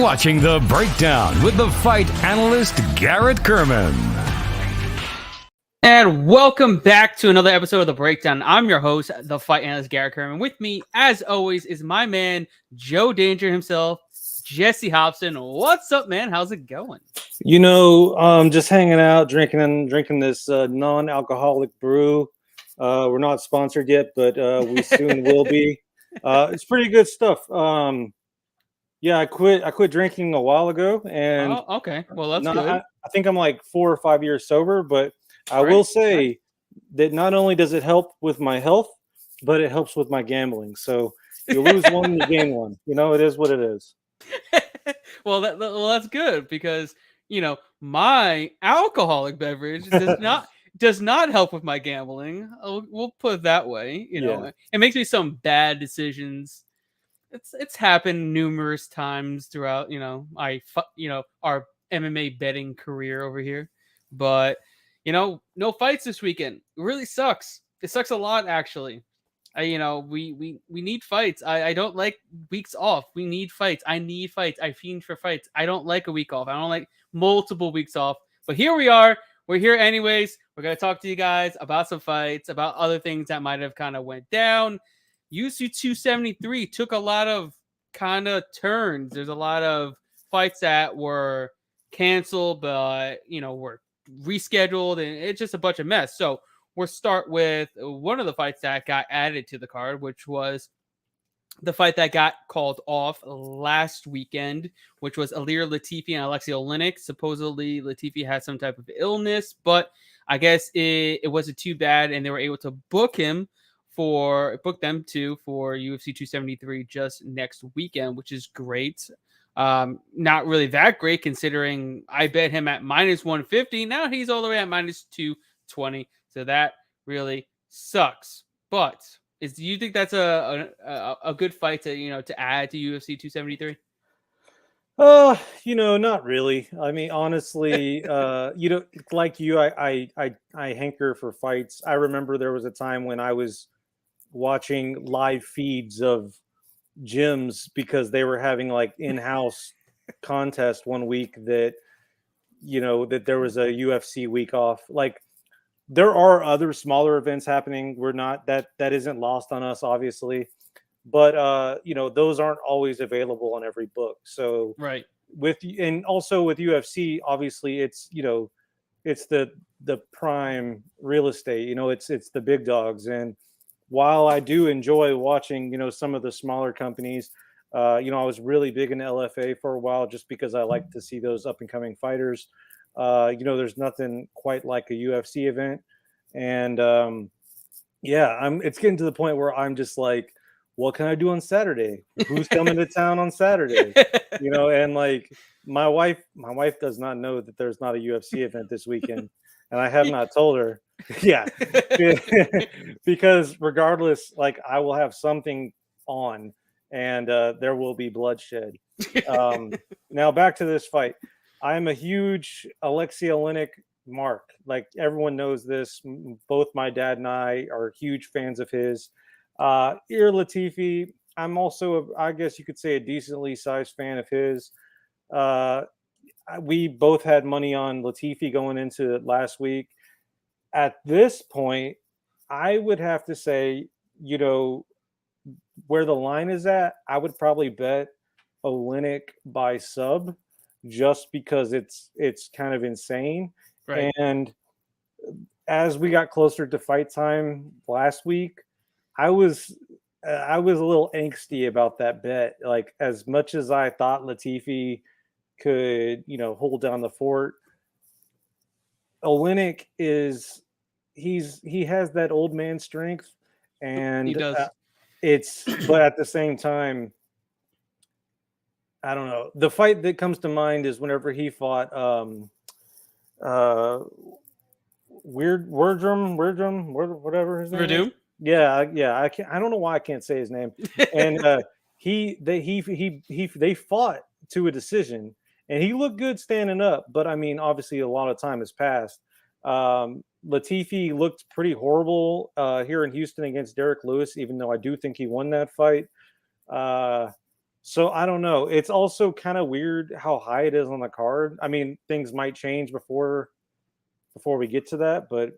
watching The Breakdown with the fight analyst Garrett Kerman. And welcome back to another episode of The Breakdown. I'm your host, the fight analyst Garrett Kerman. With me, as always, is my man, Joe Danger himself, Jesse Hobson. What's up, man? How's it going? You know, just hanging out, drinking this non-alcoholic brew. We're not sponsored yet, but we soon will be. It's pretty good stuff. Yeah, I quit drinking a while ago, and okay. Well, that's good. I think I'm like 4 or 5 years sober, but I will say that not only does it help with my health, but it helps with my gambling. So you lose one, you gain one. You know, it is what it is. Well, that's good because my alcoholic beverage does not help with my gambling. We'll put it that way. It makes me some bad decisions. It's happened numerous times throughout our MMA betting career over here, but no fights this weekend. It really sucks. It sucks a lot, actually. We need fights. I don't like weeks off. We need fights. I need fights. I fiend for fights. I don't like a week off. I don't like multiple weeks off. But here we are. We're here anyways. We're gonna talk to you guys about some fights, about other things that might have kind of went down. UFC 273 took a lot of kind of turns. There's a lot of fights that were canceled, but were rescheduled, and it's just a bunch of mess. So we'll start with one of the fights that got added to the card, which was the fight that got called off last weekend, which was Elira Letifi and Alexi Olynyk. Supposedly Letifi had some type of illness, but I guess it wasn't too bad, and they were able to book them for UFC 273 just next weekend, which is great. Not really that great considering I bet him at -150. Now he's all the way at -220. So that really sucks. But do you think that's a good fight to add to UFC 273? Not really. I mean, honestly, like you, I hanker for fights. I remember there was a time when I was watching live feeds of gyms because they were having like in-house contest one week that there was a UFC week off. Like there are other smaller events happening. We're not that isn't lost on us, obviously, but those aren't always available on every book. So right. Also with UFC, obviously it's the prime real estate. It's the big dogs. And while I do enjoy watching, some of the smaller companies, I was really big in LFA for a while just because I like to see those up and coming fighters. There's nothing quite like a UFC event. And it's getting to the point where I'm just like, what can I do on Saturday? Who's coming to town on Saturday? And like my wife does not know that there's not a UFC event this weekend. And I have not told her. Yeah. Because regardless, like I will have something on and there will be bloodshed. Now back to this fight. I'm a huge Alexi Olynyk mark. Like everyone knows this. Both my dad and I are huge fans of his. Elira Letifi, I'm also, I guess you could say, a decently sized fan of his. We both had money on Letifi going into it last week. At this point, I would have to say, where the line is at, I would probably bet Olynyk by sub just because it's kind of insane. Right. And as we got closer to fight time last week, I was a little angsty about that bet. Like as much as I thought Letifi could, hold down the fort, Olynyk he has that old man strength, and he does. But at the same time, I don't know. The fight that comes to mind is whenever he fought whatever his name is. Yeah. I don't know why I can't say his name. And they fought to a decision, and he looked good standing up. But I mean, obviously, a lot of time has passed. Letifi looked pretty horrible here in Houston against Derek Lewis, even though I do think he won that fight. So I don't know. It's also kind of weird how high it is on the card. I mean, things might change before we get to that, but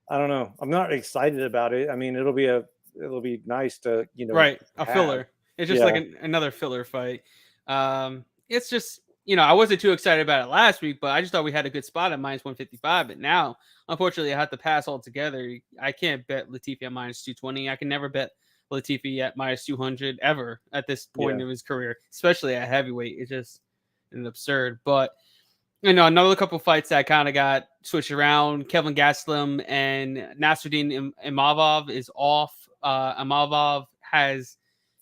I don't know. I'm not excited about it. I mean, it'll be nice to, Right, a have. filler. It's just like another filler fight. It's just, I wasn't too excited about it last week, but I just thought we had a good spot at -155. But now, unfortunately, I have to pass altogether. I can't bet Letifi at -220. I can never bet Letifi at -200 ever at this point of his career, especially at heavyweight. It's just an absurd. But another couple fights that kind of got switched around. Kelvin Gastelum and Nasruddin Imavov is off. Imavov has,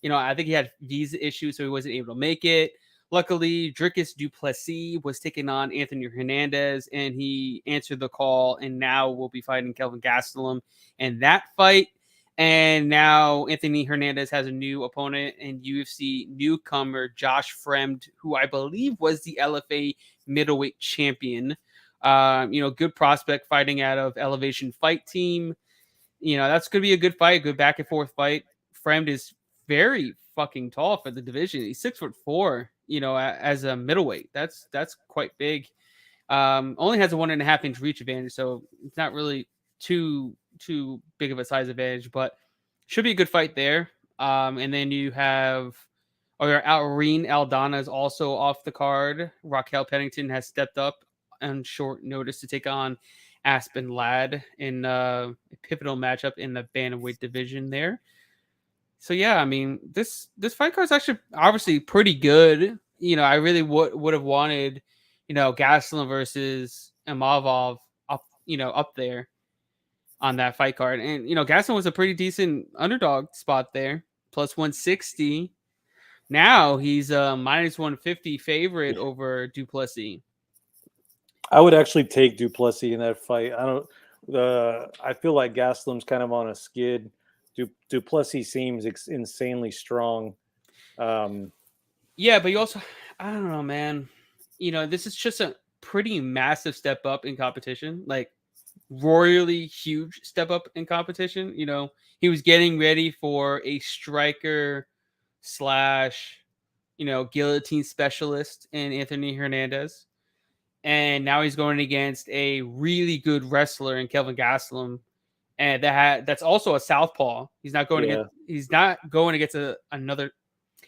I think he had visa issues, so he wasn't able to make it. Luckily, Dricus du Plessis was taking on Anthony Hernandez, and he answered the call, and now we'll be fighting Kelvin Gastelum in that fight. And now Anthony Hernandez has a new opponent and UFC newcomer Josh Fremd, who I believe was the LFA middleweight champion. Good prospect fighting out of Elevation Fight Team. That's going to be a good fight, a good back and forth fight. Fremd is very fucking tall for the division. He's 6'4", as a middleweight. That's quite big. Only has a 1.5 inch reach advantage, so it's not really too big of a size advantage, but should be a good fight there. And then you have Irene Aldana is also off the card. Raquel Pennington has stepped up on short notice to take on Aspen Ladd in a pivotal matchup in the bantamweight division there. So yeah, I mean, this fight card is actually obviously pretty good. I really would have wanted, Gastelum versus Imavov up there on that fight card. And, Gastelum was a pretty decent underdog spot there, plus 160. Now he's a -150 favorite over du Plessis. I would actually take du Plessis in that fight. I feel like Gastelum's kind of on a skid. Du Plessis seems insanely strong. Yeah, but you also, I don't know, man. This is just a pretty massive step up in competition. Like, royally huge step up in competition. He was getting ready for a striker / guillotine specialist in Anthony Hernandez. And now he's going against a really good wrestler in Kelvin Gastelum. And that's also a southpaw. He's not going against another.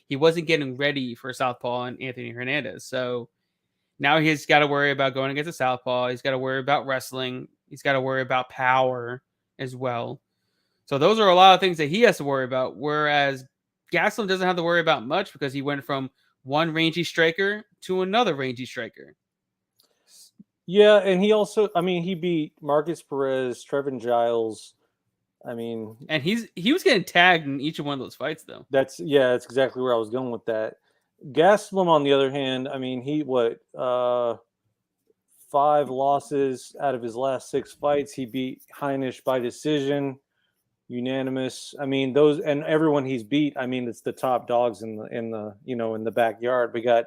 He wasn't getting ready for a southpaw in Anthony Hernandez. So now he's got to worry about going against a southpaw. He's got to worry about wrestling. He's got to worry about power as well. So those are a lot of things that he has to worry about. Whereas Gastelum doesn't have to worry about much because he went from one rangy striker to another rangy striker. Yeah, and he also, he beat Marcus Perez, Trevin Giles. And he was getting tagged in each of one of those fights, though. That's exactly where I was going with that. Gastelum, on the other hand, he 5 losses out of his last 6 fights. He beat Heinisch by decision, unanimous. Those, and everyone he's beat. It's the top dogs in the backyard. We got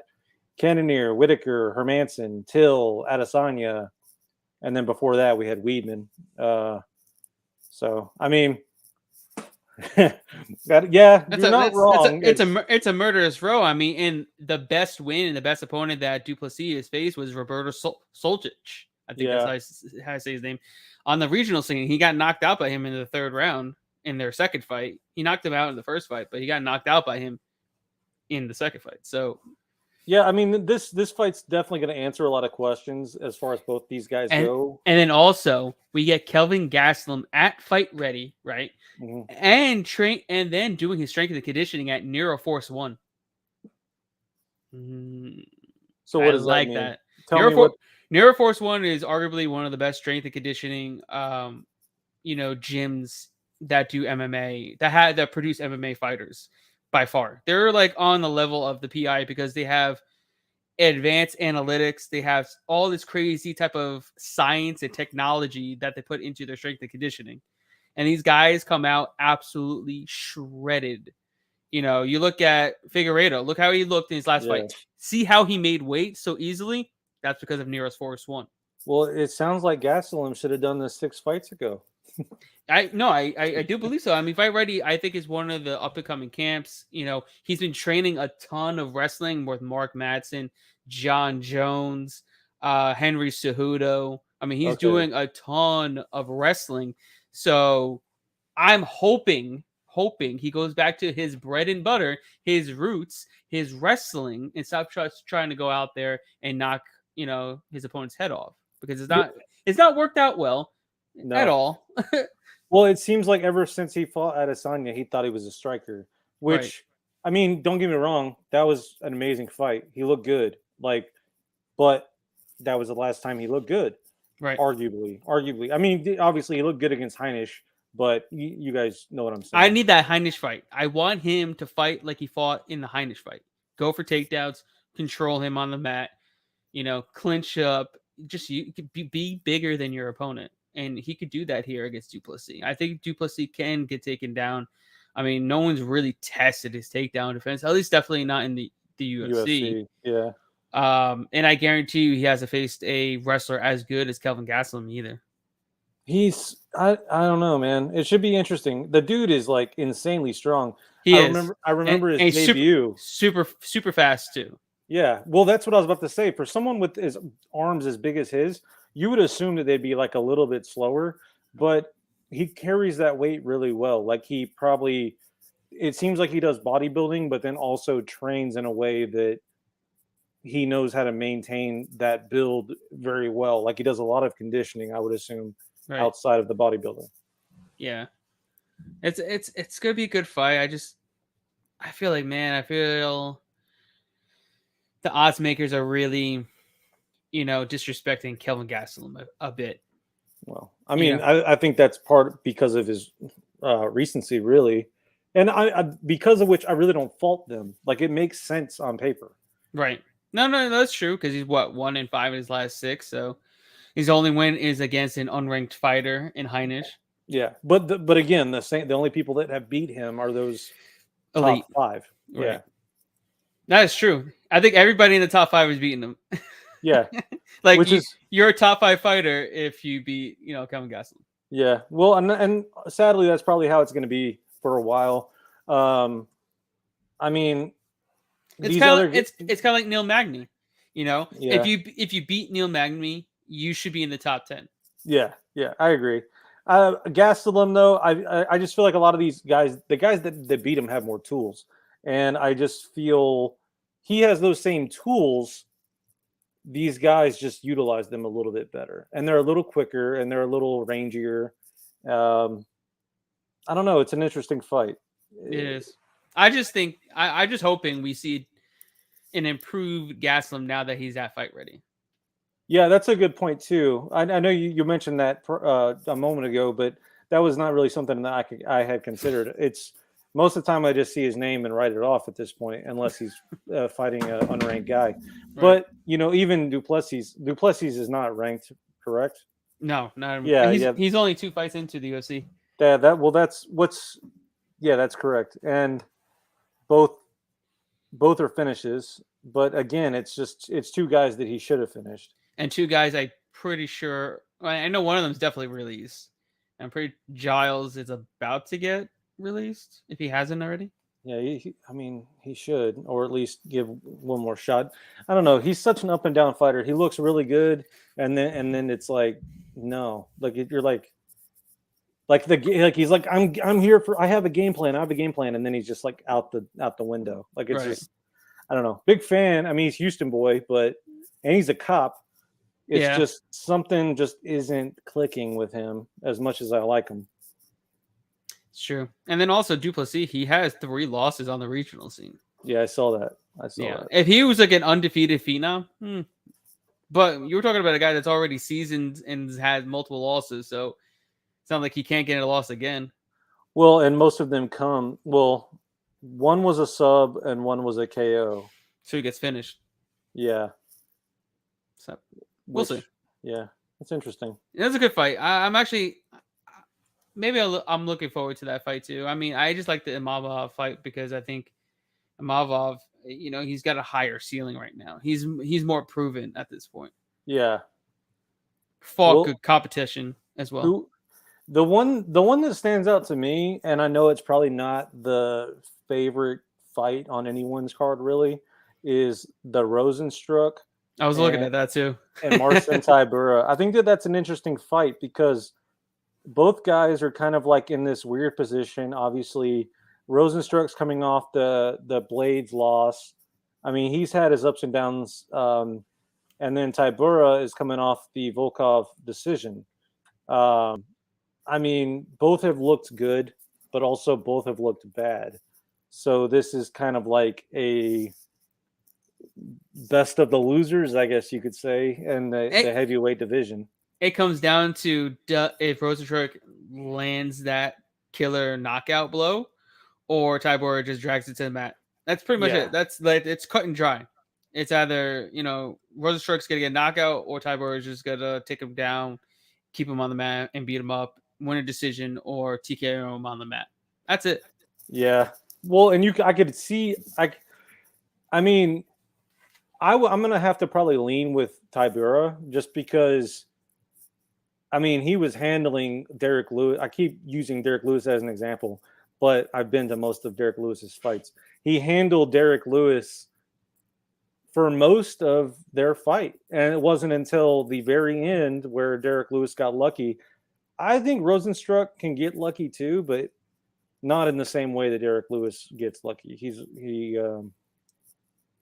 Cannonier, Whitaker, Hermanson, Till, Adesanya, and then before that we had Weidman. You're not wrong. It's a murderous row. And the best win and the best opponent that du Plessis has faced was Roberto Soljic. I think that's how I say his name. On the regional scene, he got knocked out by him in the 3rd round in their second fight. He knocked him out in the first fight, but he got knocked out by him in the second fight. So yeah, this fight's definitely going to answer a lot of questions as far as both these guys go. And then also we get Kelvin Gastelum at Fight Ready, right? Mm-hmm. And then doing his strength and conditioning at Neuro Force 1. So what does that mean? That. Tell me what Neuro Force 1 is arguably one of the best strength and conditioning gyms that do MMA, that produce MMA fighters. By far, they're like on the level of the PI because they have advanced analytics. They have all this crazy type of science and technology that they put into their strength and conditioning. And these guys come out absolutely shredded. You look at Figueiredo, look how he looked in his last fight. See how he made weight so easily? That's because of Nero's Force 1. Well, it sounds like Gastelum should have done this 6 fights ago. I do believe so. I mean, Fight Ready, I think, is one of the up and coming camps. He's been training a ton of wrestling with Mark Madsen, John Jones, Henry Cejudo. I mean, he's doing a ton of wrestling. So I'm hoping he goes back to his bread and butter, his roots, his wrestling, and stop trying to go out there and knock his opponent's head off, because it's not worked out well at all. Well, it seems like ever since he fought Adesanya, he thought he was a striker, which, right. I mean, don't get me wrong. That was an amazing fight. He looked good. But that was the last time he looked good. Right. Arguably. I mean, obviously he looked good against Heinisch, but you guys know what I'm saying. I need that Heinisch fight. I want him to fight like he fought in the Heinisch fight. Go for takedowns, control him on the mat, clinch up, just be bigger than your opponent. And he could do that here against Duplessis. I think Duplessis can get taken down. I mean, no one's really tested his takedown defense, at least definitely not in the UFC. Yeah. And I guarantee you he hasn't faced a wrestler as good as Kelvin Gastelum either. I don't know, man. It should be interesting. The dude is like insanely strong. I remember his debut. Super fast too. Yeah. Well, that's what I was about to say. For someone with his arms as big as his, you would assume that they'd be like a little bit slower, but he carries that weight really well. Like it seems like he does bodybuilding, but then also trains in a way that he knows how to maintain that build very well. Like he does a lot of conditioning, I would assume, right, outside of the bodybuilding. Yeah. It's going to be a good fight. I feel like, man, the odds makers are really, disrespecting Kelvin Gastelum a bit. Well, I mean, I think that's part because of his recency, really. And I because of which I really don't fault them. Like, it makes sense on paper. Right. No, that's true, because he's 1-5 in his last 6. So his only win is against an unranked fighter in Heinisch. Yeah, but again, the only people that have beat him are those elite top 5. Right. Yeah, that is true. I think everybody in the top 5 is beating him. Yeah, like you're a top 5 fighter if you beat Kelvin Gastelum. Yeah, well, and sadly, that's probably how it's going to be for a while. I mean, it's kind of like Neil Magny. Yeah. If you beat Neil Magny, you should be in the top 10. Yeah, I agree. Gastelum, though, I just feel like a lot of these guys, the guys that beat him, have more tools, and I just feel he has those same tools. These guys just utilize them a little bit better, and they're a little quicker and they're a little rangier. I don't know. It's an interesting fight. It is. I just think I'm just hoping we see an improved Gastelum now that he's at Fight Ready. Yeah, that's a good point too. I know you mentioned that a moment ago, but that was not really something that I had considered. It's most of the time I just see his name and write it off at this point, unless he's fighting an unranked guy. Right. But even Duplessis is not ranked, correct? No, not. Yeah, he's only 2 fights into the UFC. That's correct. And both are finishes, but again, it's 2 guys that he should have finished. And 2 guys I'm pretty sure, I know one of them is definitely released. I'm pretty Giles is about to get released if he hasn't already. Yeah, he should, or at least give one more shot. I don't know. He's such an up and down fighter. He looks really good, and then it's like, no, like you're like he's like, I'm here for, I have a game plan, and then he's just like out the window. Like it's just, I don't know. Big fan. I mean, he's Houston boy, and he's a cop. It's just something just isn't clicking with him as much as I like him. It's true. And then also Duplessis, he has 3 losses on the regional scene. Yeah, I saw that. That. If he was like an undefeated phenom, but you were talking about a guy that's already seasoned and has multiple losses, so it's not like he can't get a loss again. Well, and most of them one was a sub and one was a KO. So he gets finished. Yeah. So we'll see. Yeah, that's interesting. That's a good fight. I'm actually, maybe I'm looking forward to that fight too. I mean, I just like the Imavov fight because I think Imavov, he's got a higher ceiling right now. He's more proven at this point. Yeah. Fought good competition as well. The one that stands out to me, and I know it's probably not the favorite fight on anyone's card, really, is the Rosenstruck I was looking and at that too. Marcin Tybura. I think that that's an interesting fight because both guys are kind of like in this weird position. Obviously, Rosenstruck's coming off the Blades loss. I mean, he's had his ups and downs, and then Tybura is coming off the Volkov decision. I mean, both have looked good, but also both have looked bad. So this is kind of like a best of the losers, I guess you could say, in the heavyweight division. It comes down to if Rosenstruck lands that killer knockout blow, or Tybura just drags it to the mat. That's pretty much it. That's like it's cut and dry. It's either Rosenstruck's gonna get a knockout, or Tybura is just gonna take him down, keep him on the mat, and beat him up, win a decision, or TKO him on the mat. That's it. Yeah. Well, and I could see. I mean, I'm gonna have to probably lean with Tybura just because. I mean, he was handling Derek Lewis. I keep using Derek Lewis as an example, but I've been to most of Derek Lewis's fights. He handled Derek Lewis for most of their fight, and it wasn't until the very end where Derek Lewis got lucky. I think Rosenstruck can get lucky too, but not in the same way that Derek Lewis gets lucky.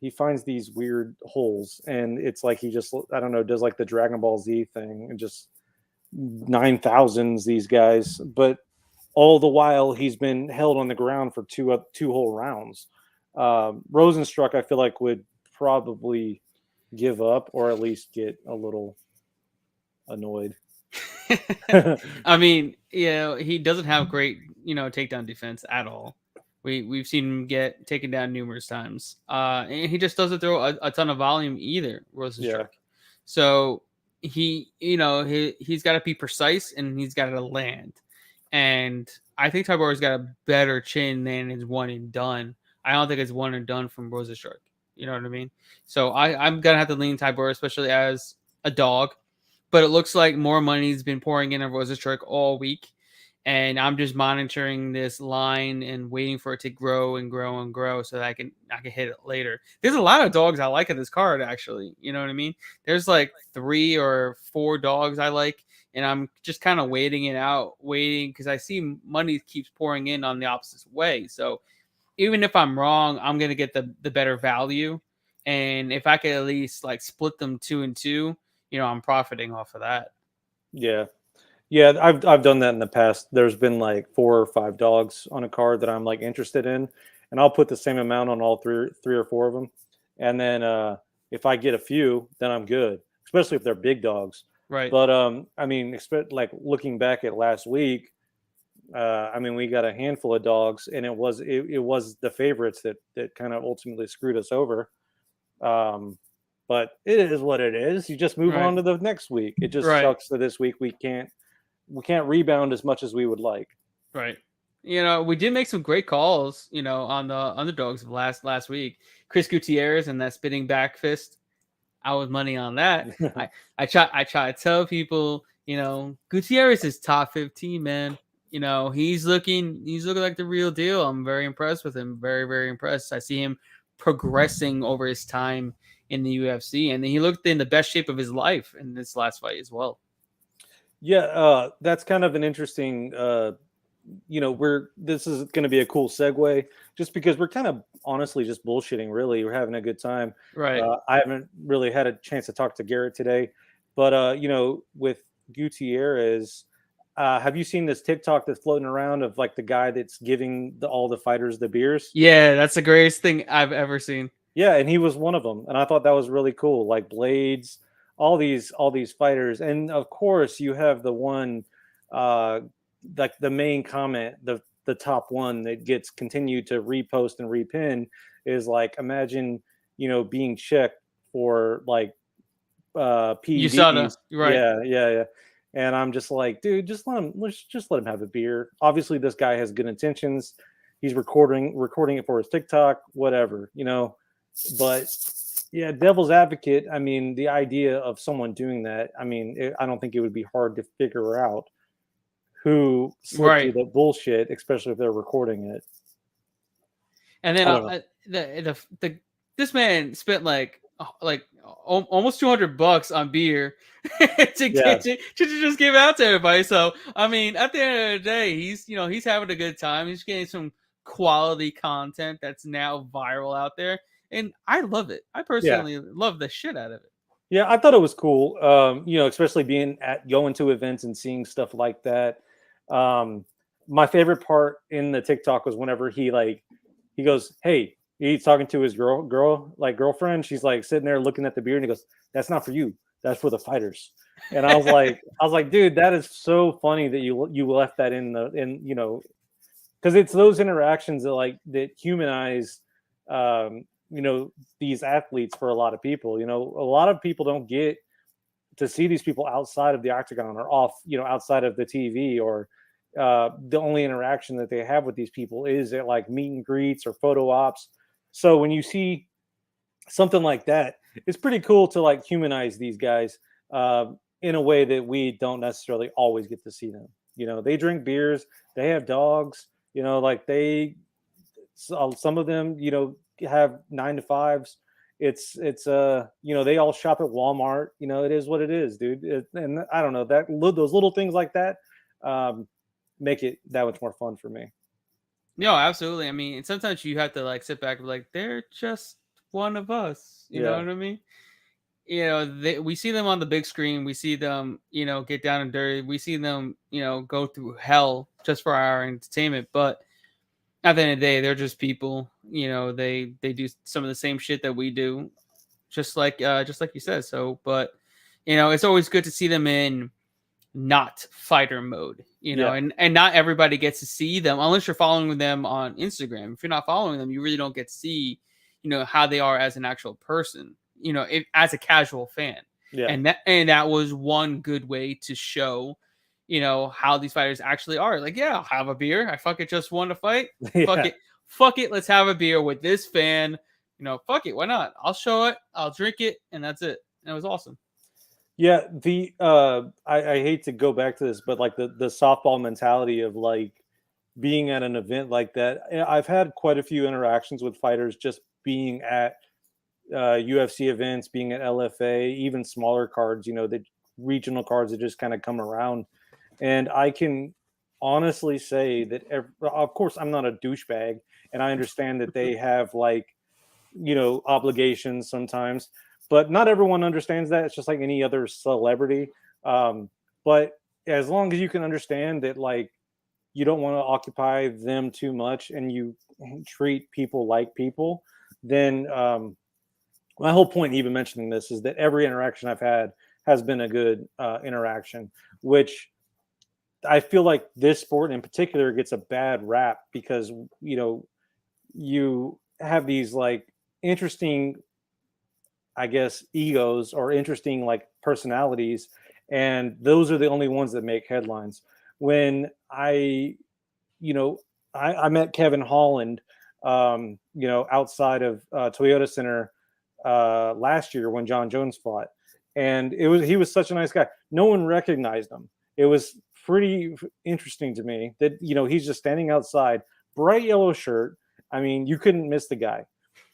He finds these weird holes, and it's like he just, I don't know, does like the Dragon Ball Z thing and just 9,000s these guys, but all the while he's been held on the ground for two whole rounds. Rosenstruck, I feel like, would probably give up or at least get a little annoyed. I mean, he doesn't have great, takedown defense at all. We've seen him get taken down numerous times. And he just doesn't throw a ton of volume either, Rosenstruck. Yeah. So he's got to be precise and he's got to land. And I think Tybura's got a better chin than his one and done. I don't think it's one and done from Rosenstruck. You know what I mean? So I'm going to have to lean Tybura, especially as a dog. But it looks like more money's been pouring in on Rosenstruck all week. And I'm just monitoring this line and waiting for it to grow and grow and grow so that I can hit it later. There's a lot of dogs I like at this card, actually. You know what I mean? There's like 3 or 4 dogs I like, and I'm just kind of waiting because I see money keeps pouring in on the opposite way. So even if I'm wrong, I'm gonna get the better value. And if I could at least like split them 2 and 2, I'm profiting off of that. Yeah. Yeah, I've done that in the past. There's been like 4 or 5 dogs on a card that I'm like interested in, and I'll put the same amount on all 3 or 4 of them. And then if I get a few, then I'm good, especially if they're big dogs. Right. But I mean, like looking back at last week, I mean, we got a handful of dogs, and it was the favorites that kind of ultimately screwed us over. But it is what it is. You just move on to the next week. It just sucks that this week we can't rebound as much as we would like. Right. We did make some great calls, on the underdogs of last week. Chris Gutierrez and that spinning back fist. I was money on that. I try to tell people, Gutierrez is top 15, man. He's looking like the real deal. I'm very impressed with him. Very, very impressed. I see him progressing over his time in the UFC, and he looked in the best shape of his life in this last fight as well. Yeah, that's kind of an interesting, this is going to be a cool segue just because we're kind of honestly just bullshitting, really. We're having a good time. Right. I haven't really had a chance to talk to Garrett today, but, with Gutierrez, have you seen this TikTok that's floating around of like the guy that's giving all the fighters the beers? Yeah, that's the greatest thing I've ever seen. Yeah, and he was one of them. And I thought that was really cool. Like Blades, all these fighters, and of course you have the one like the main comment, the top one that gets continued to repost and repin is like, imagine being checked for like PEDs. You saw that, right? Yeah. And I'm just like, dude, let's just let him have a beer. Obviously this guy has good intentions. He's recording it for his TikTok, whatever, but yeah, devil's advocate. I mean, the idea of someone doing that, I mean, I don't think it would be hard to figure out who slip Right. through the bullshit, especially if they're recording it. And then I don't know. this man spent like almost $200 on beer to Yeah. to just give out to everybody. So I mean, at the end of the day, he's having a good time. He's getting some quality content that's now viral out there, and I love it. I personally love the shit out of it. Yeah, I thought it was cool. Especially going to events and seeing stuff like that. My favorite part in the TikTok was whenever he goes, "Hey," he's talking to his girlfriend. She's like sitting there looking at the beer, and he goes, "That's not for you. That's for the fighters." And I was like, dude, that is so funny that you left that because it's those interactions that humanize these athletes for a lot of people. A lot of people don't get to see these people outside of the octagon or outside of the TV, or the only interaction that they have with these people is at like meet and greets or photo ops. So when you see something like that, it's pretty cool to like humanize these guys in a way that we don't necessarily always get to see them. They drink beers, they have dogs, some of them, have 9 to 5s. It's they all shop at Walmart. It is what it is, dude. And I don't know, those little things like that make it that much more fun for me. No, absolutely. I mean, sometimes you have to like sit back and be like, they're just one of us. You know what I mean? We see them on the big screen. We see them, get down and dirty. We see them, go through hell just for our entertainment. But at the end of the day, they're just people. They do some of the same shit that we do, just like you said. So, but it's always good to see them in not fighter mode, and not everybody gets to see them unless you're following them on Instagram. If you're not following them, you really don't get to see, how they are as an actual person, as a casual fan. Yeah. And that was one good way to show, how these fighters actually are. Like, yeah, I'll have a beer. I fucking just won a fight. Fuck it. Let's have a beer with this fan. Fuck it. Why not? I'll show it. I'll drink it. And that's it. And it was awesome. Yeah. I hate to go back to this, but like the softball mentality of like being at an event like that. I've had quite a few interactions with fighters just being at UFC events, being at LFA, even smaller cards, the regional cards that just kind of come around. And I can honestly say that, of course, I'm not a douchebag, and I understand that they have obligations sometimes, but not everyone understands that. It's just like any other celebrity. But as long as you can understand that, like, you don't want to occupy them too much and you treat people like people, then my whole point even mentioning this is that every interaction I've had has been a good interaction, which I feel like this sport in particular gets a bad rap because, you have these like interesting, I guess, egos or interesting like personalities. And those are the only ones that make headlines. When I met Kevin Holland, outside of Toyota Center last year when John Jones fought. And he was such a nice guy. No one recognized him. It was pretty interesting to me that, he's just standing outside, bright yellow shirt. I mean, you couldn't miss the guy.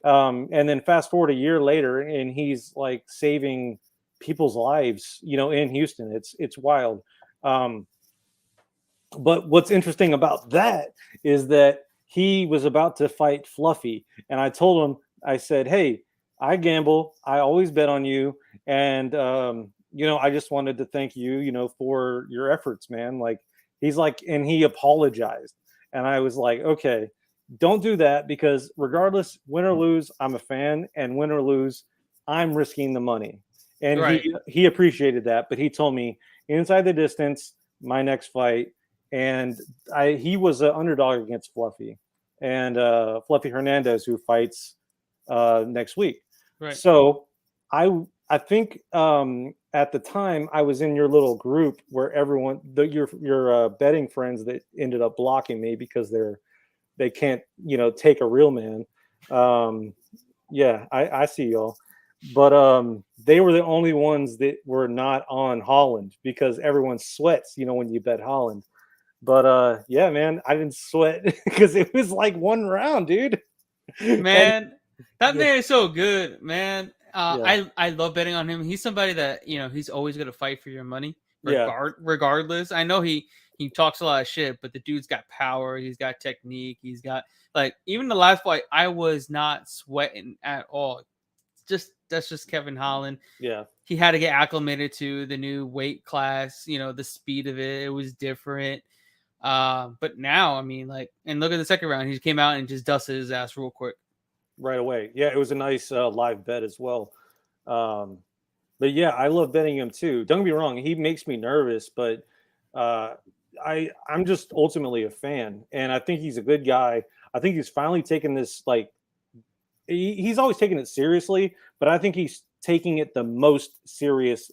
And then fast forward a year later and he's like saving people's lives, in Houston. It's wild. But what's interesting about that is that he was about to fight Fluffy. And I told him, I said, hey, I gamble. I always bet on you. And, I just wanted to thank you, for your efforts, man. Like, he's like, and he apologized. And I was like, okay, don't do that, because regardless, win or lose, I'm a fan, and win or lose, I'm risking the money. And Right. he appreciated that, but he told me inside the distance, my next fight. And he was an underdog against Fluffy and Fluffy Hernandez, who fights next week. Right. So I think at the time I was in your little group where everyone, your betting friends that ended up blocking me because they can't, take a real man. Yeah, I see y'all. But they were the only ones that were not on Holland because everyone sweats, when you bet Holland. But yeah, man, I didn't sweat because it was like one round, dude. Man, that Yeah. man is so good, man. Yeah. I love betting on him. He's somebody that he's always gonna fight for your money, Yeah. regardless. I know he talks a lot of shit, but the dude's got power. He's got technique. He's got like even the last fight, I was not sweating at all. That's just Kevin Holland. Yeah. He had to get acclimated to the new weight class. The speed of it was different. But now, I mean, like, and look at the second round. He came out and just dusted his ass real quick. Right away. Yeah, it was a nice live bet as well. But yeah, I love betting him too. Don't get me wrong, he makes me nervous, but I'm just ultimately a fan, and I think he's a good guy. I think he's finally taken this he's always taken it seriously, but I think he's taking it the most serious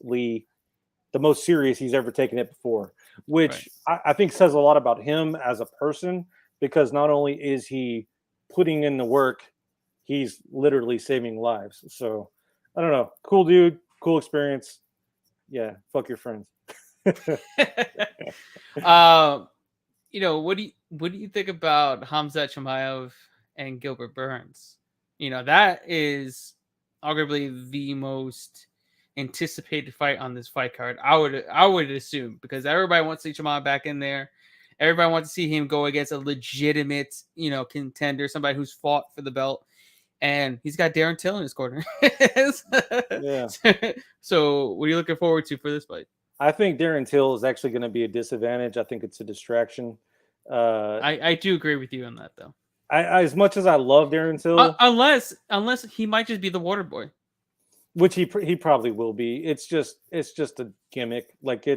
he's ever taken it before, which I think says a lot about him as a person, because not only is he putting in the work, he's literally saving lives. So I don't know. Cool dude, cool experience. Yeah, fuck your friends. What do you think about Khamzat Chimaev and Gilbert Burns? That is arguably the most anticipated fight on this fight card. I would assume, because everybody wants to see Chimaev back in there. Everybody wants to see him go against a legitimate, contender, somebody who's fought for the belt. And he's got Darren Till in his corner. Yeah. So what are you looking forward to for this fight? I think Darren Till is actually going to be a disadvantage. I think it's a distraction. I do agree with you on that, though. I as much as I love Darren Till, unless he might just be the water boy, which he probably will be. It's just a gimmick. Like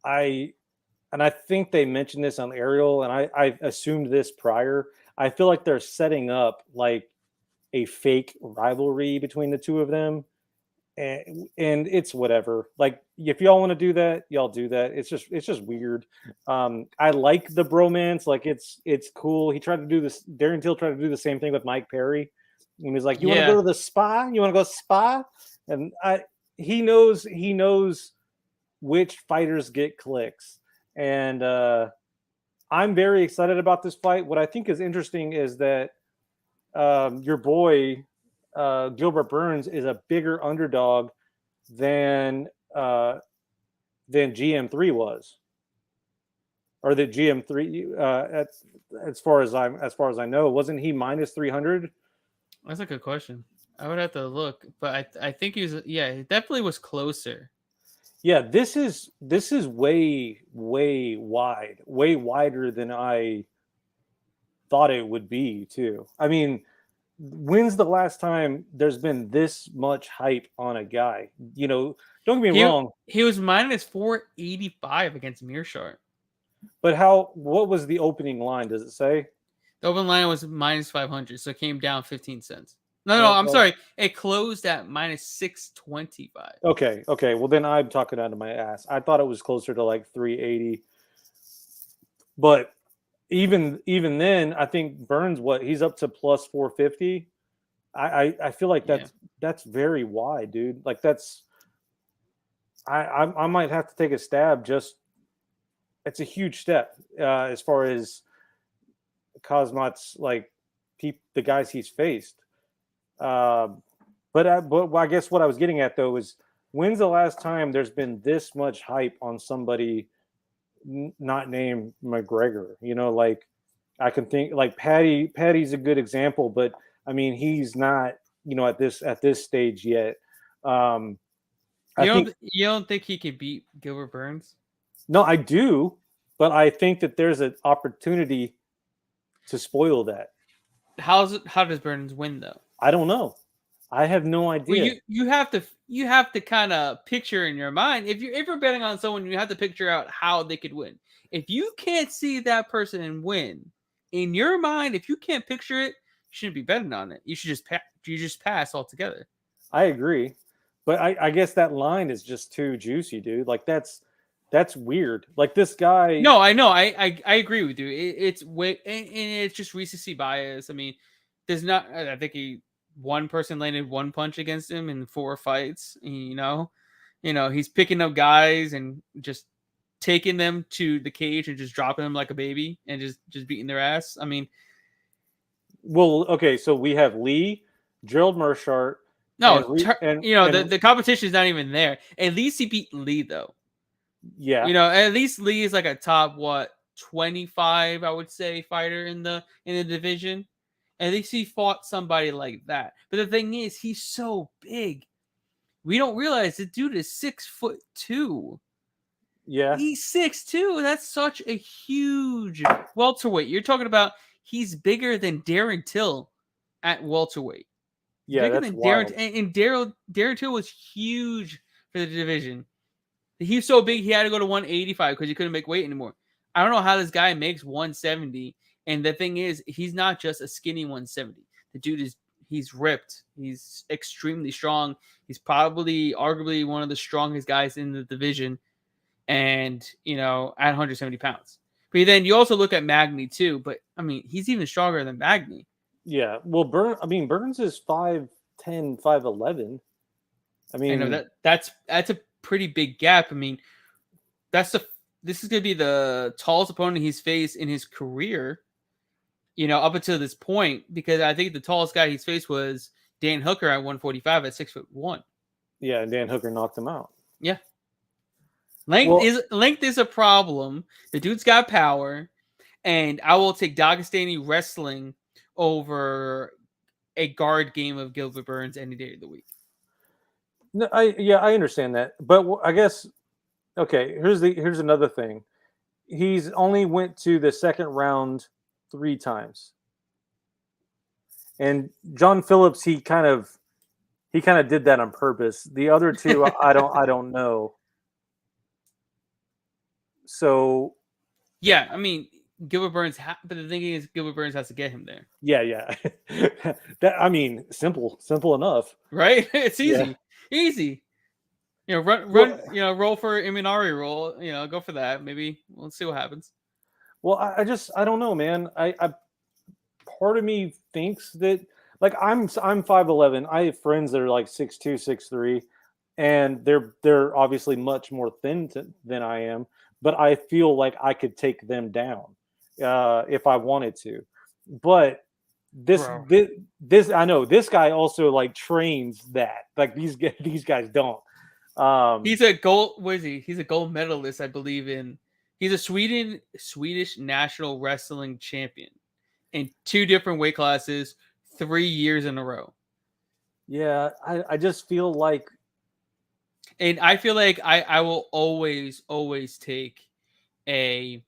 I think they mentioned this on Ariel, and I assumed this prior. I feel like they're setting up like a fake rivalry between the two of them, and it's whatever. Like, if y'all want to do that, y'all do that. It's just weird. I like the bromance. Like, it's cool. He tried to do this. Darren Till tried to do the same thing with Mike Perry. And he's like, "You want to go to the spa? You want to go spa?" And he knows which fighters get clicks. And I'm very excited about this fight. What I think is interesting is that your boy Gilbert Burns is a bigger underdog than GM3 was, or that GM3 as far as I know, wasn't he minus 300? That's a good question. I would have to look, but I think he was. Yeah, it definitely was closer. Yeah, this is way wide, way wider than I thought it would be too. I mean, when's the last time there's been this much hype on a guy? Don't get me wrong. He was minus 485 against Murshart. But what was the opening line? Does it say? The open line was minus 500, so it came down 15 cents. No, I'm sorry. It closed at minus 625. Okay. Well, then I'm talking out of my ass. I thought it was closer to like 380. But even then, I think Burns, he's up to plus 450. I feel like that's very wide, dude. Like, that's I might have to take a stab. Just, it's a huge step as far as Khamzat's, like, the guys he's faced. But I guess what I was getting at though is, when's the last time there's been this much hype on somebody not named McGregor? Like, I can think like Patty's a good example, but I mean, he's not, at this stage yet. You don't think he could beat Gilbert Burns? No, I do, but I think that there's an opportunity to spoil that. How does Burns win though? I don't know. I have no idea. Well, you have to kind of picture in your mind, if you're betting on someone, you have to picture out how they could win. If you can't see that person win in your mind, if you can't picture it, you shouldn't be betting on it. You should just pass altogether. I agree, but I guess that line is just too juicy, dude. Like, that's weird. Like, this guy. No, I know. I agree with you. It's way, and it's just recency bias. I mean, there's not. I think one person landed one punch against him in 4 fights. He's picking up guys and just taking them to the cage and just dropping them like a baby and just beating their ass. I mean, well, okay, so we have Lee, Gerald Murshart, no, and the competition is not even there. At least he beat Lee though. yeah, At least Lee is like a top 25, I would say, fighter in the division. At least he fought somebody like that. But the thing is, he's so big. We don't realize the dude is 6'2". yeah, He's 6'2". That's such a huge welterweight. You're talking about he's bigger than Darren Till at welterweight. yeah, Bigger that's than wild. Darren Till was huge for the division. He's so big he had to go to 185 because he couldn't make weight anymore. I don't know how this guy makes 170. And the thing is, he's not just a skinny 170. The dude he's ripped. He's extremely strong. He's probably arguably one of the strongest guys in the division. And, at 170 pounds. But then you also look at Magny too. But I mean, he's even stronger than Magny. Yeah. Well, Burns is 5'10", 5'11". I mean, I know that's a pretty big gap. I mean, this is going to be the tallest opponent he's faced in his career, up until this point, because I think the tallest guy he's faced was Dan Hooker at 145 at 6'1". Yeah, and Dan Hooker knocked him out. Yeah. Length is a problem. The dude's got power, and I will take Dagestani wrestling over a guard game of Gilbert Burns any day of the week. No, I understand that, but I guess okay. Here's another thing. He's only went to the second round 3 times, and John Phillips he kind of did that on purpose. The other 2 I don't know. So yeah, I mean Gilbert Burns, but the thing is Gilbert Burns has to get him there. Yeah. That I mean, simple enough, right? It's easy. Yeah. Easy. Roll for Imanari roll. Go for that. Maybe we'll see what happens. Well, I don't know, man. I part of me thinks that like I'm 5'11". I have friends that are like 6'2", 6'3", and they're obviously much more thin than I am. But I feel like I could take them down if I wanted to. But this I know this guy also like trains that. Like these guys don't. He's a gold. What is he? He's a gold medalist, I believe. He's a Swedish national wrestling champion in 2 different weight classes, 3 years in a row. Yeah, I just feel like, and I feel like I will always take a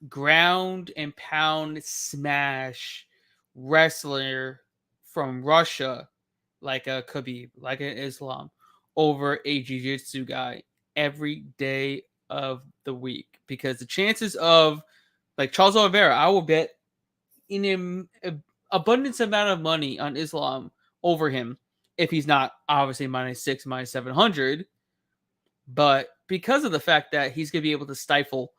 ground and pound smash wrestler from Russia, like a Khabib, like an Islam, over a jiu-jitsu guy every day of the week, because the chances of like Charles Oliveira, I will bet in an abundance amount of money on Islam over him if he's not obviously -6, -700, but because of the fact that he's going to be able to stifle,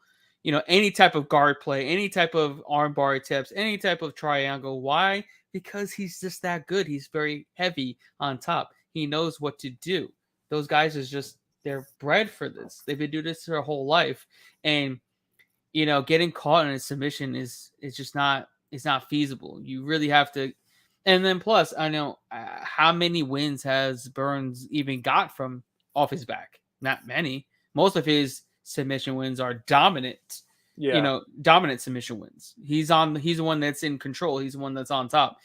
any type of guard play, any type of arm bar attempts, any type of triangle. Why? Because he's just that good. He's very heavy on top. He knows what to do. Those guys they're bred for this. They've been doing this their whole life. And, getting caught in a submission is just not, it's not feasible. You really have to. And then plus, I know how many wins has Burns even got from off his back? Not many. Most of his submission wins are dominant. Dominant submission wins. He's the one that's in control. He's the one that's on top.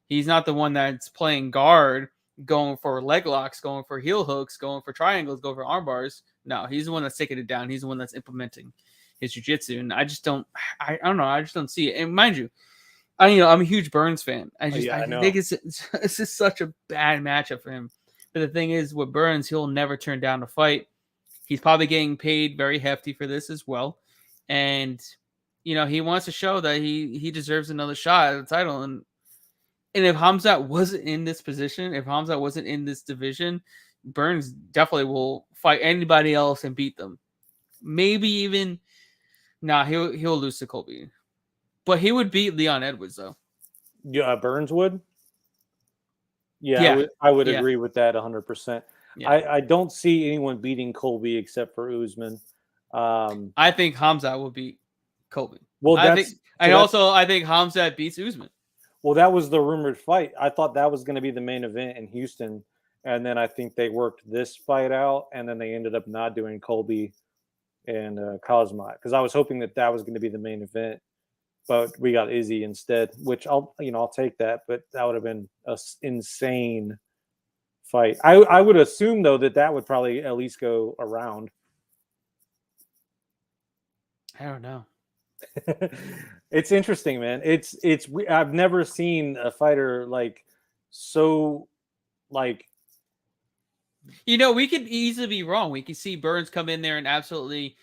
He's not the one that's playing guard, going for leg locks, going for heel hooks, going for triangles, going for arm bars. No, he's the one that's taking it down. He's the one that's implementing his jiu-jitsu. And I don't know. I just don't see it. And mind you, I'm a huge Burns fan. I think it's just such a bad matchup for him. But the thing is, with Burns, he'll never turn down a fight. He's probably getting paid very hefty for this as well. And, he wants to show that he deserves another shot at the title. And if Khamzat wasn't in this position, if Khamzat wasn't in this division, Burns definitely will fight anybody else and beat them. Maybe even, he'll lose to Colby. But he would beat Leon Edwards, though. Yeah, Burns would? Yeah. I would agree with that 100%. Yeah. I don't see anyone beating Colby except for Usman. I think Hamza will beat Colby. Well, I think Hamza beats Usman. Well, that was the rumored fight. I thought that was going to be the main event in Houston, and then I think they worked this fight out, and then they ended up not doing Colby and Kazmat because I was hoping that was going to be the main event, but we got Izzy instead, which I'll take that, but that would have been an insane fight. I would assume though that would probably at least go around. I don't know. It's interesting, man. I've never seen a fighter so we could easily be wrong. We could see Burns come in there and absolutely,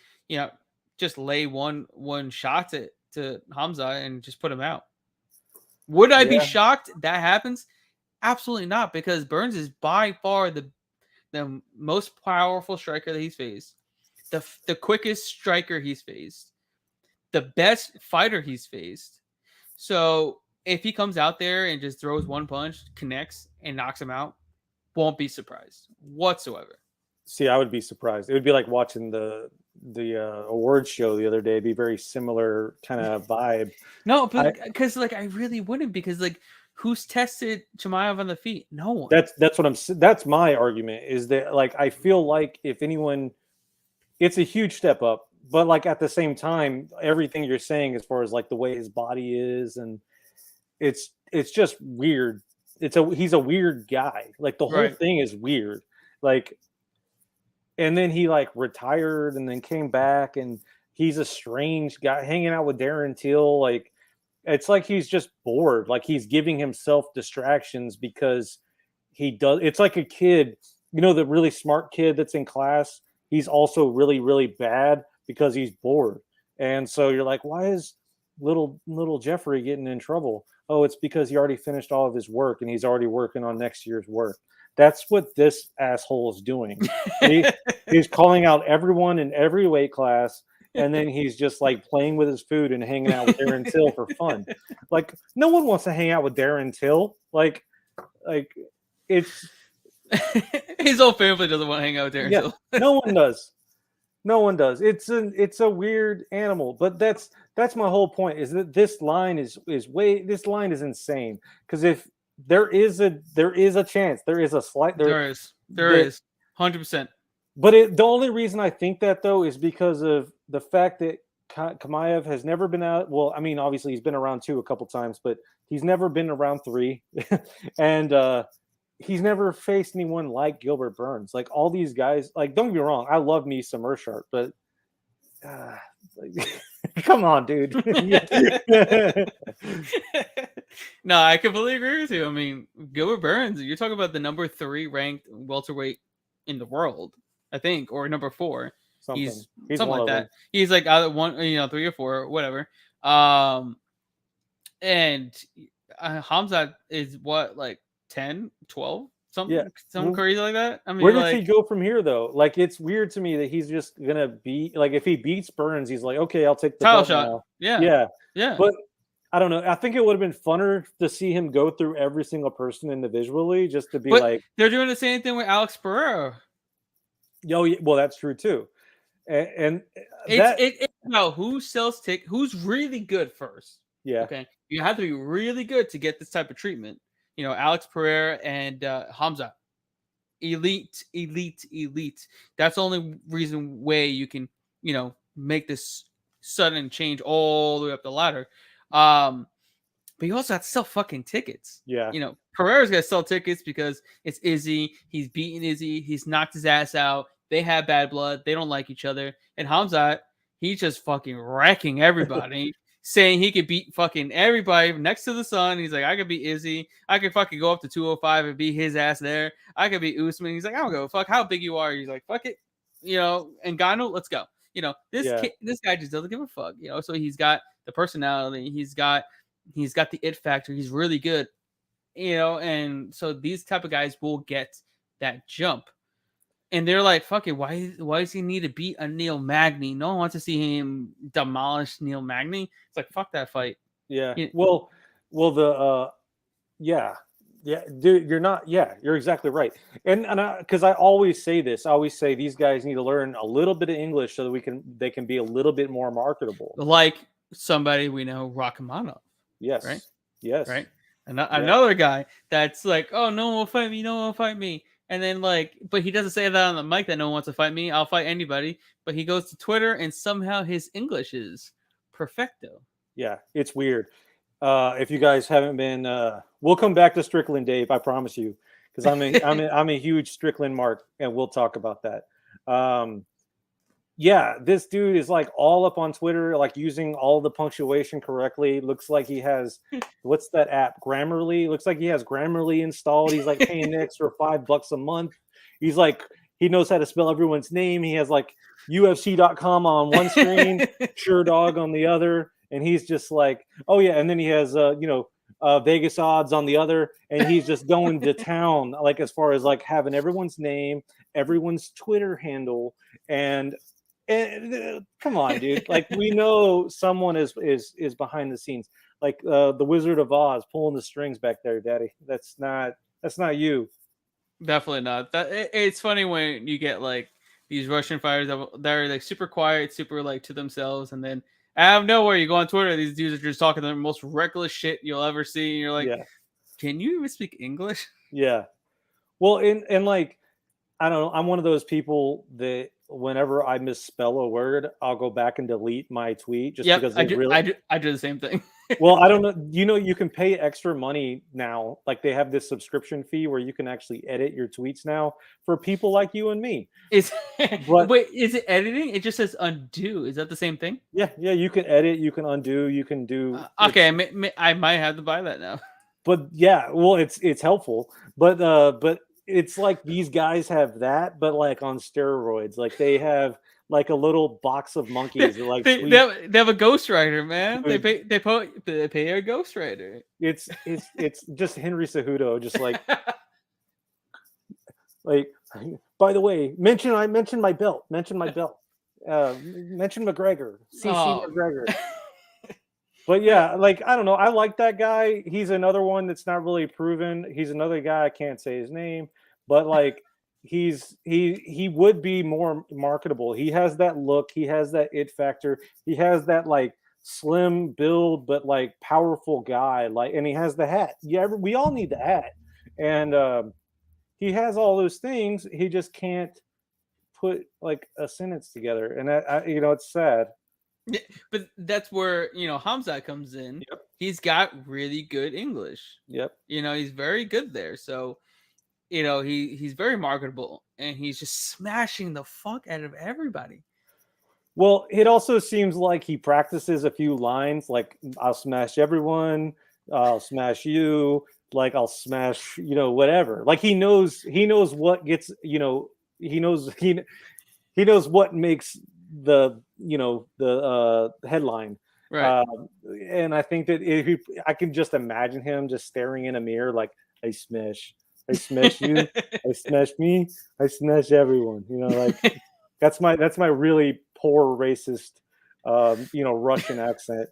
just lay one shot to Hamza and just put him out. Would I be shocked that happens? Absolutely not, because Burns is by far the most powerful striker that he's faced, the quickest striker he's faced, the best fighter he's faced. So if he comes out there and just throws one punch, connects, and knocks him out, won't be surprised whatsoever. See, I would be surprised. It would be like watching the awards show the other day. It'd be very similar kind of vibe. No, but because I really wouldn't, because who's tested Chimaev on the feet? No one. That's my argument, is that I feel like if anyone, it's a huge step up. But at the same time, everything you're saying as far as the way his body is, and it's just weird. He's a weird guy. The whole thing is weird. And then he retired and then came back, and he's a strange guy hanging out with Darren Till. It's he's just bored. He's giving himself distractions because he does. It's like a kid, the really smart kid that's in class. He's also really, really bad because he's bored. And so you're like, why is little Jeffrey getting in trouble? Oh, it's because he already finished all of his work and he's already working on next year's work. That's what this asshole is doing. He's calling out everyone in every weight class, and then he's just playing with his food and hanging out with Darren Till for fun. No one wants to hang out with Darren Till. It's his whole family doesn't want to hang out with Darren Till. No one does. No one does. It's a weird animal, but that's my whole point, is that this line is insane. Because if there is a chance, there is a slight, there is 100%. But the only reason I think that though is because of the fact that Chimaev has never been out. Well, I mean, obviously he's been around 2 a couple times, but he's never been around 3, and he's never faced anyone like Gilbert Burns. All these guys, don't get me wrong, I love me some Murshart, but come on, dude. No, I completely agree with you. I mean, Gilbert Burns, you're talking about the number 3 ranked welterweight in the world, I think, or number 4. He's something like that. He's either 1, 3 or 4, whatever. And Hamza is what, 10, 12, something crazy like that. I mean, where does he go from here though? It's weird to me that he's just gonna be if he beats Burns, he's okay, I'll take the title shot now. Yeah. But I don't know, I think it would have been funner to see him go through every single person individually, just to be they're doing the same thing with Alex Pereira. Well, that's true too. And it's about who sells tickets, who's really good first. Okay, you have to be really good to get this type of treatment. Alex Pereira and Hamza, elite. That's the only way you can, make this sudden change all the way up the ladder. But you also have to sell fucking tickets. Yeah. Pereira's got to sell tickets because it's Izzy. He's beaten Izzy. He's knocked his ass out. They have bad blood. They don't like each other. And Hamza, he's just fucking wrecking everybody. Saying he could beat fucking everybody next to the sun. He's I could beat Izzy. I could fucking go up to 205 and beat his ass there. I could beat Usman. He's I don't give a fuck how big you are. He's fuck it. And Ngannou, let's go. This guy just doesn't give a fuck. So he's got the personality. He's got the it factor. He's really good. And so these type of guys will get that jump. And they're fuck it, why does he need to beat a Neil Magny? No one wants to see him demolish Neil Magny. It's fuck that fight. Yeah. Well, the Yeah, dude, you're not. Yeah, you're exactly right. And because I always say this, I always say these guys need to learn a little bit of English so that they can be a little bit more marketable. Like somebody we know, Rachmanov, right? Yes. Yes. Right. Yeah. Another guy that's like, oh, no one will fight me, no one will fight me. And then but he doesn't say that on the mic that no one wants to fight me. I'll fight anybody. But he goes to Twitter and somehow his English is perfecto. Yeah, it's weird. If you guys haven't been, we'll come back to Strickland, Dave. I promise you, because I'm a huge Strickland mark, and we'll talk about that. Yeah, this dude is like all up on Twitter, like using all the punctuation correctly. Looks like he has what's that app? Grammarly. Looks like he has Grammarly installed. He's like paying an extra $5 a month. He's like, he knows how to spell everyone's name. He has like UFC.com on one screen, Sure Dog on the other. And he's just like, oh yeah, and then he has VegasOdds on the other, and he's just going to town, like as far as like having everyone's name, everyone's Twitter handle, and come on, dude, like we know someone is behind the scenes, like the Wizard of Oz pulling the strings back there, Daddy. That's not you. Definitely not. It's funny when you get like these Russian fighters that are like super quiet, super like to themselves, and then out of nowhere, you go on Twitter, these dudes are just talking the most reckless shit you'll ever see. And you're like, Can you even speak English? Yeah. Well, and like, I don't know. I'm one of those people that whenever I misspell a word, I'll go back and delete my tweet just because I do the same thing. Well, I don't know. You can pay extra money now. Like they have this subscription fee where you can actually edit your tweets now for people like you and me. Wait, is it editing? It just says undo. Is that the same thing? Yeah. You can edit. You can undo. You can do. Okay, I might have to buy that now. But yeah, well, it's helpful. But it's like these guys have that, but like on steroids. Like they have like a little box of monkeys. Like they have a ghostwriter, man. Dude. They pay a ghostwriter. It's just Henry Cejudo, just like like. By the way, I mentioned my belt. Mention my belt. Mention McGregor. CC McGregor. But yeah, like I don't know. I like that guy. He's another one that's not really proven. He's another guy I can't say his name, but like. He would be more marketable. He has that look. He has that it factor. He has that like slim build, but like powerful guy. Like, and he has the hat. Yeah, we all need the hat. And he has all those things. He just can't put like a sentence together. And it's sad. Yeah, but that's where Hamzat comes in. Yep. He's got really good English. Yep. He's very good there. So. He's very marketable, and he's just smashing the fuck out of everybody. Well, it also seems like he practices a few lines, like I'll smash everyone, I'll smash you, like I'll smash, whatever. Like he knows what gets, he knows what makes the headline. Right. And I think that I can just imagine him just staring in a mirror like I smash you, I smash me, I smash everyone. Like that's my really poor racist, Russian accent.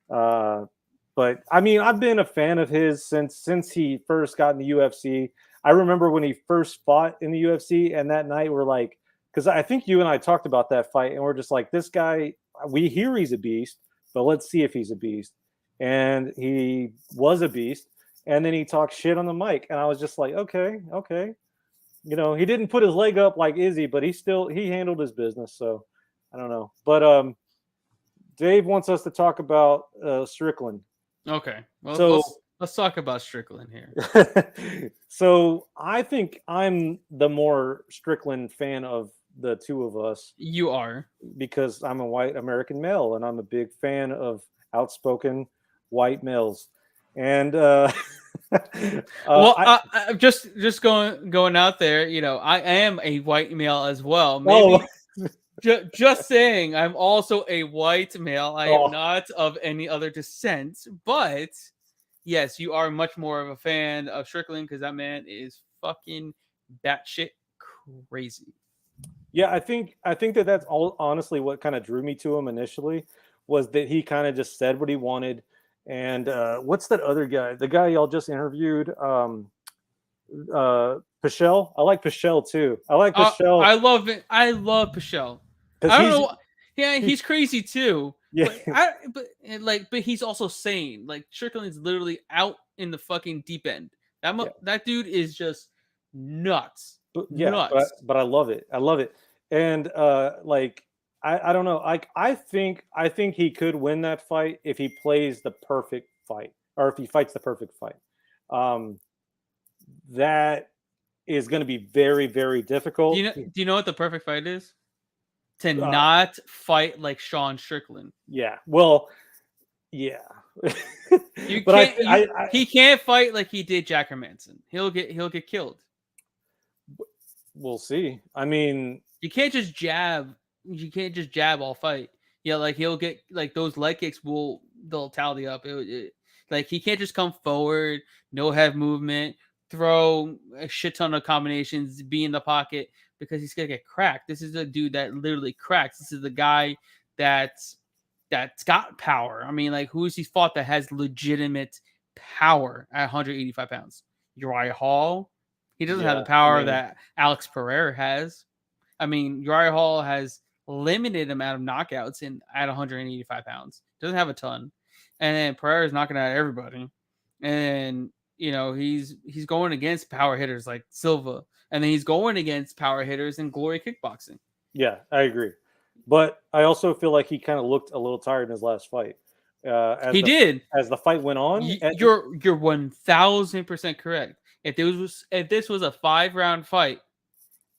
But I mean, I've been a fan of his since he first got in the UFC. I remember when he first fought in the UFC, and that night we're like, because I think you and I talked about that fight, and we're just like, this guy, we hear he's a beast, but let's see if he's a beast. And he was a beast. And then he talked shit on the mic, and I was just like, okay. He didn't put his leg up like Izzy, but he handled his business. So I don't know. But Dave wants us to talk about Strickland. Okay. Well, let's talk about Strickland here. So I think I'm the more Strickland fan of the two of us. You are. Because I'm a white American male, and I'm a big fan of outspoken white males. And just going out there, I am a white male as well. Maybe just saying, I'm also a white male. I am not of any other descent, but yes, you are much more of a fan of Strickland because that man is fucking batshit crazy. Yeah, I think that's all. Honestly, what kind of drew me to him initially was that he kind of just said what he wanted. And what's that other guy? The guy y'all just interviewed, Pichel. I like Pichel too. I like Pichel. I love it. I love Pichel. I don't know. Yeah, he's crazy too. Yeah. But he's also sane. Like Strickland's literally out in the fucking deep end. That dude is just nuts. Nuts. But I love it. I love it. And like I don't know. Like I think he could win that fight if he plays the perfect fight, or if he fights the perfect fight. That is going to be very, very difficult. Do you know what the perfect fight is? To not fight like Sean Strickland. Yeah. Well, yeah. He can't fight like he did Jack Hermanson. He'll get killed. We'll see. I mean, you can't just jab. You can't just jab all fight. Yeah, like he'll get like those leg kicks they'll tally up. Like he can't just come forward, no head movement, throw a shit ton of combinations, be in the pocket, because he's gonna get cracked. This is a dude that literally cracks. This is the guy that's got power. I mean, like who's he fought that has legitimate power at 185 pounds? Uriah Hall. He doesn't have the power that Alex Pereira has. I mean, Uriah Hall has limited amount of knockouts at 185 pounds. Doesn't have a ton. And then Pereira's knocking out everybody. And, he's going against power hitters like Silva. And then he's going against power hitters in Glory Kickboxing. Yeah, I agree. But I also feel like he kind of looked a little tired in his last fight. He did. As the fight went on. You're 1,000% correct. If this was a 5-round fight,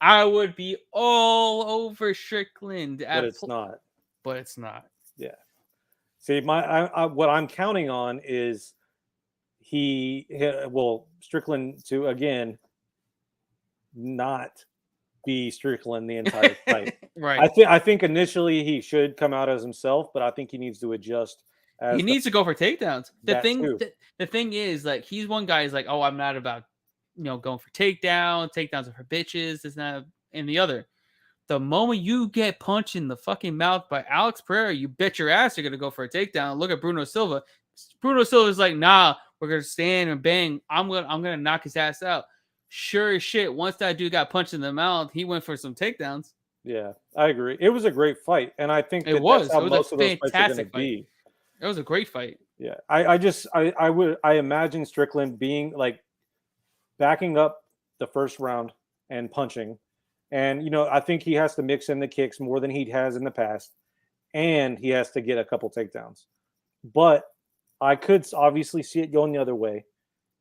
I would be all over Strickland. But it's not. But it's not. Yeah. See, what I'm counting on is Strickland to again not be Strickland the entire fight. Right. I think initially he should come out as himself, but I think he needs to adjust. He needs to go for takedowns. The thing is, like, he's one guy is like, oh, I'm not about going for takedowns are for bitches, this not and the other. The moment you get punched in the fucking mouth by Alex Pereira, you bet your ass you're gonna go for a takedown. Look at Bruno Silva. Bruno Silva's like, nah, we're gonna stand and bang. I'm gonna knock his ass out. Sure as shit. Once that dude got punched in the mouth, he went for some takedowns. Yeah, I agree. It was a great fight, and I think that's how most of those fights are gonna be. It was a great fight. Yeah, I imagine Strickland being like backing up the first round and punching. And, I think he has to mix in the kicks more than he has in the past. And he has to get a couple takedowns. But I could obviously see it going the other way.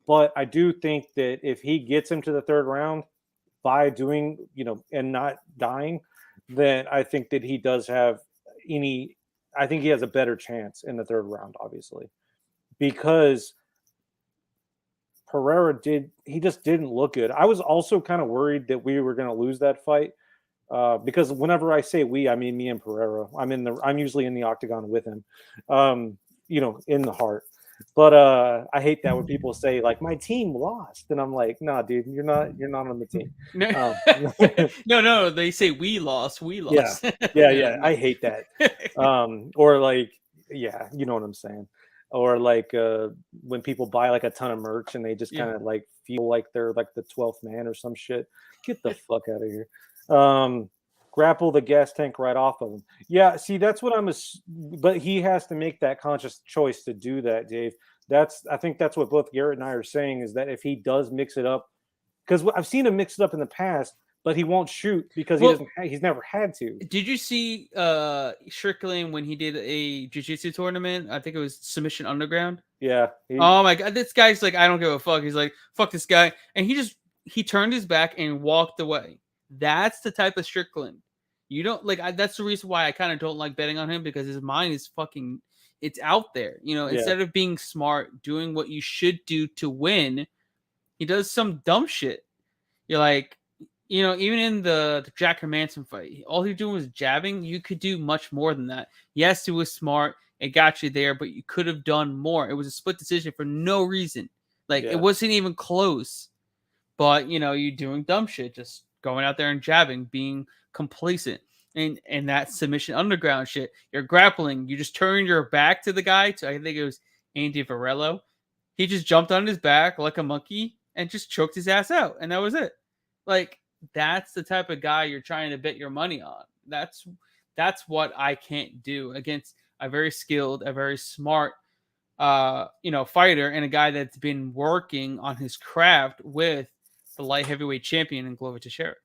But I do think that if he gets him to the third round by doing, and not dying, then I think that he does have I think he has a better chance in the third round, obviously. Because Pereira just didn't look good. I was also kind of worried that we were going to lose that fight because whenever I say we, I mean me and Pereira. I'm usually in the octagon with him, in the heart. But I hate that when people say like my team lost, and I'm like, nah, dude, you're not on the team. No, they say we lost. Yeah. I hate that. Or like, yeah, you know what I'm saying. Or like when people buy like a ton of merch and they just kind of like feel like they're like the 12th man or some shit. Get the fuck out of here. Grapple the gas tank right off of him. Yeah, see, that's what but he has to make that conscious choice to do that, Dave. I think that's what both Garrett and I are saying, is that if he does mix it up, because I've seen him mix it up in the past, but he won't shoot because he's never had to. Did you see Strickland when he did a jiu-jitsu tournament? I think it was Submission Underground. Yeah. Oh my god, this guy's like, I don't give a fuck. He's like, fuck this guy. And he turned his back and walked away. That's the type of Strickland. You don't like that's the reason why I kind of don't like betting on him, because his mind is it's out there. Instead of being smart, doing what you should do to win, he does some dumb shit. You're like, even in the Jack Hermanson fight, all he doing was jabbing. You could do much more than that. Yes, it was smart. It got you there, but you could have done more. It was a split decision for no reason. It wasn't even close. But, you're doing dumb shit, just going out there and jabbing, being complacent. And that Submission Underground shit, you're grappling. You just turn your back to the guy. I think it was Andy Varello. He just jumped on his back like a monkey and just choked his ass out, and that was it. Like, that's the type of guy you're trying to bet your money on. That's what I can't do against a very skilled, a very smart, fighter, and a guy that's been working on his craft with the light heavyweight champion in Glover Teixeira.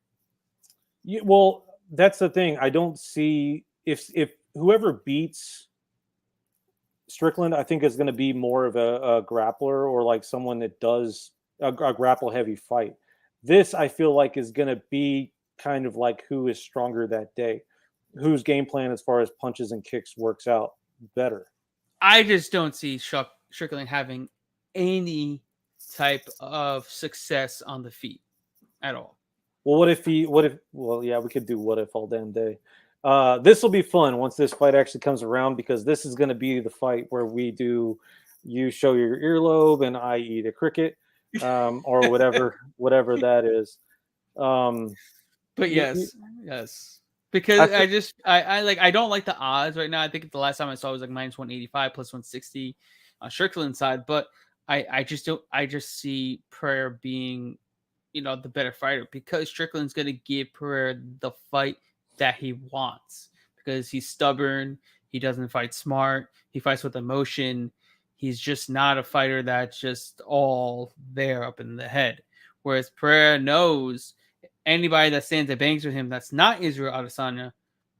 Yeah, well, that's the thing. I don't see if whoever beats Strickland, I think is going to be more of a grappler or like someone that does a grapple heavy fight. This I feel like is going to be kind of like who is stronger that day, whose game plan as far as punches and kicks works out better. I just don't see Strickland having any type of success on the feet at all. Well, yeah, we could do what if all damn day. This will be fun once this fight actually comes around, because this is going to be the fight where you show your earlobe and I eat a cricket, or whatever that is. But yes. Because I don't like the odds right now. I think the last time I saw it was like minus 185 plus 160 on Strickland's side. But I just see Pereira being, the better fighter, because Strickland's going to give Pereira the fight that he wants, because he's stubborn. He doesn't fight smart. He fights with emotion. He's just not a fighter that's just all there up in the head. Whereas Pereira knows anybody that stands and bangs with him that's not Israel Adesanya,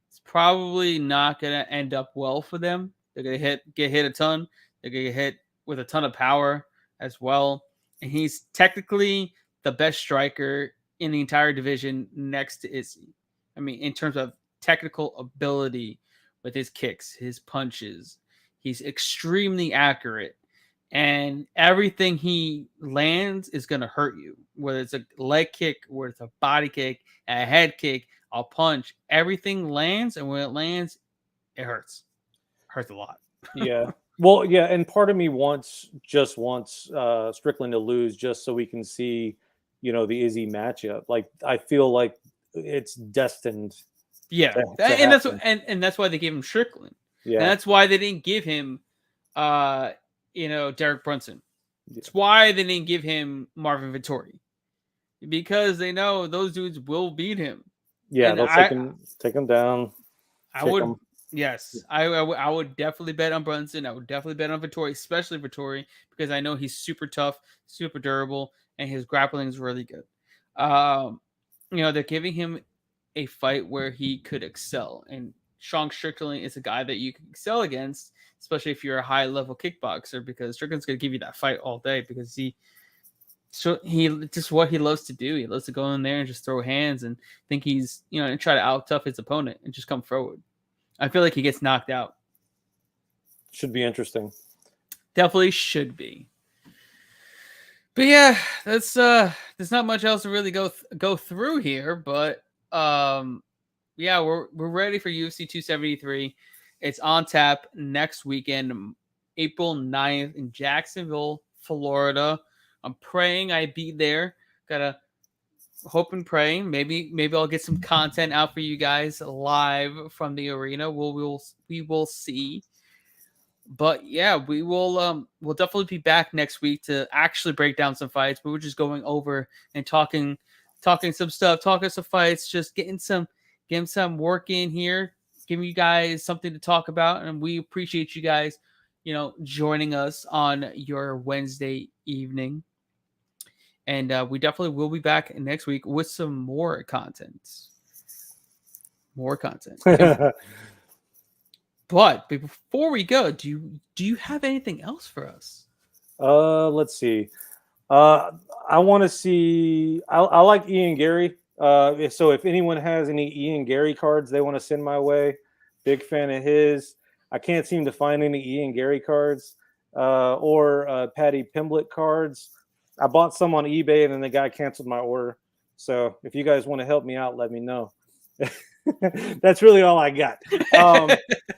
it's probably not going to end up well for them. They're going to get hit a ton. They're going to get hit with a ton of power as well. And he's technically the best striker in the entire division next to Izzy. I mean, in terms of technical ability with his kicks, his punches, he's extremely accurate. And everything he lands is going to hurt you, whether it's a leg kick, whether it's a body kick, a head kick, a punch. Everything lands, and when it lands, it hurts. It hurts a lot. Yeah. Well, yeah, and part of me wants Strickland to lose just so we can see, the Izzy matchup. Like, I feel like it's destined. Yeah, and that's why they gave him Strickland. Yeah, and that's why they didn't give him, Derek Brunson. It's why they didn't give him Marvin Vettori, because they know those dudes will beat him. Yeah, and they'll take him down. I would definitely bet on Brunson. I would definitely bet on Vettori, especially Vettori, because I know he's super tough, super durable, and his grappling is really good. They're giving him a fight where he could excel, and Sean Strickland is a guy that you can excel against, especially if you're a high-level kickboxer, because Strickland's going to give you that fight all day, because he just what he loves to do. He loves to go in there and just throw hands and think he's, and try to out-tough his opponent and just come forward. I feel like he gets knocked out. Should be interesting. Definitely should be. But yeah, that's there's not much else to really go through here, but yeah, we're ready for UFC 273. It's on tap next weekend, April 9th in Jacksonville, Florida. I'm praying I be there. Gotta hope and pray. Maybe I'll get some content out for you guys live from the arena. We will see. But yeah, we'll definitely be back next week to actually break down some fights. We were just going over and talking some stuff, talking some fights, just getting some work in here, giving you guys something to talk about. And we appreciate you guys, joining us on your Wednesday evening. And we definitely will be back next week with some more content. But before we go, do you have anything else for us? Let's see. I want to see. I like Ian Gary. So if anyone has any Ian Gary cards they want to send my way, big fan of his. I can't seem to find any Ian Gary cards or Patty Pimblett cards. I bought some on eBay and then the guy canceled my order. So if you guys want to help me out, let me know. That's really all I got.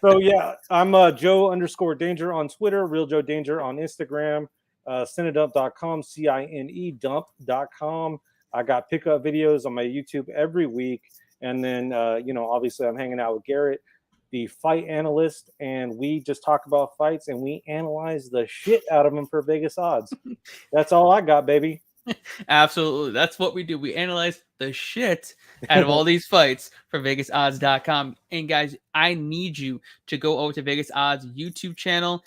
So yeah, I'm Joe_Danger on Twitter, Real Joe Danger on Instagram, cinedump.com, cinedump.com. I got pickup videos on my YouTube every week. And then, obviously I'm hanging out with Garrett, the fight analyst, and we just talk about fights and we analyze the shit out of them for Vegas odds. That's all I got, baby. Absolutely. That's what we do. We analyze the shit out of all these fights for VegasOdds.com. And guys, I need you to go over to Vegas Odds YouTube channel,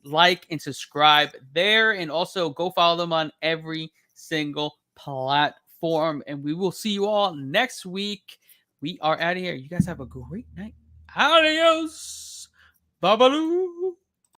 like and subscribe there, and also go follow them on every single platform. And we will see you all next week. We are out of here. You guys have a great night. Adios. Babaloo.